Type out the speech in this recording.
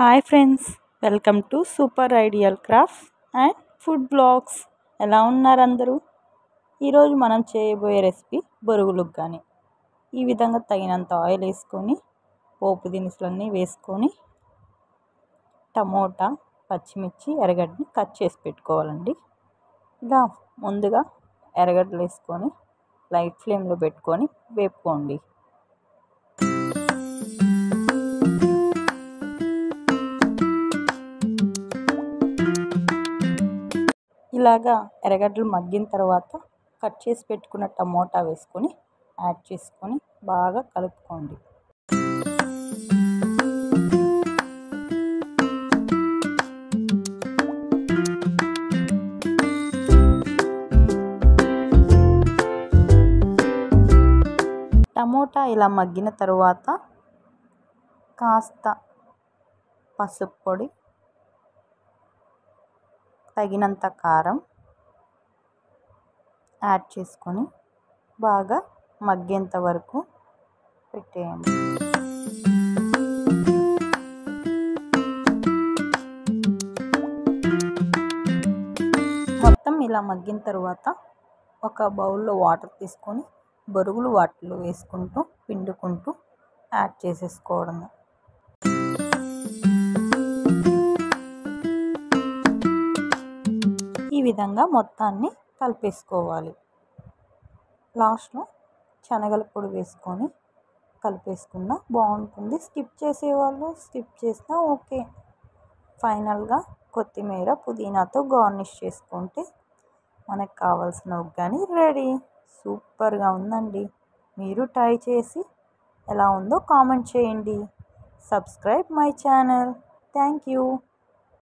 Hi friends, welcome to super ideal crafts and food blogs. ఎలా ఉన్నారు అందరూ? ఈరోజు మనం చేయబోయే రెసిపీ బొరుగులకు కానీ ఈ విధంగా తగినంత ఆయిల్ వేసుకొని పోపు దినుసులన్నీ వేసుకొని టమోటా, పచ్చిమిర్చి, ఎర్రగడ్డని కట్ చేసి పెట్టుకోవాలండి. ఇలా ముందుగా ఎర్రగడ్డలు వేసుకొని లైట్ ఫ్లేమ్లో పెట్టుకొని వేపుకోండి. ఇలాగా ఎర్రగడ్డలు మగ్గిన తర్వాత కట్ చేసి పెట్టుకున్న టమోటా వేసుకొని యాడ్ చేసుకొని బాగా కలుపుకోండి. టమోటా ఇలా మగ్గిన తర్వాత కాస్త పసుపు పొడి, తగినంత కారం యాడ్ చేసుకొని బాగా మగ్గేంత వరకు పెట్టేయండి. మొత్తం ఇలా మగ్గిన తర్వాత ఒక బౌల్లో వాటర్ తీసుకొని బొరుగులు వాటిలో వేసుకుంటూ పిండుకుంటూ యాడ్ చేసేసుకోవడము. ఈ విధంగా మొత్తాన్ని కలిపేసుకోవాలి. లాస్ట్లో శనగల పొడి వేసుకొని కలిపేసుకున్నా బాగుంటుంది. స్కిప్ చేసేవాళ్ళు స్కిప్ చేసినా ఓకే. ఫైనల్గా కొత్తిమీర, పుదీనాతో గార్నిష్ చేసుకుంటే మనకు కావాల్సిన ఉగ్గాని రెడీ. సూపర్గా ఉందండి. మీరు ట్రై చేసి ఎలా ఉందో కామెంట్ చేయండి. Subscribe my channel. Thank you.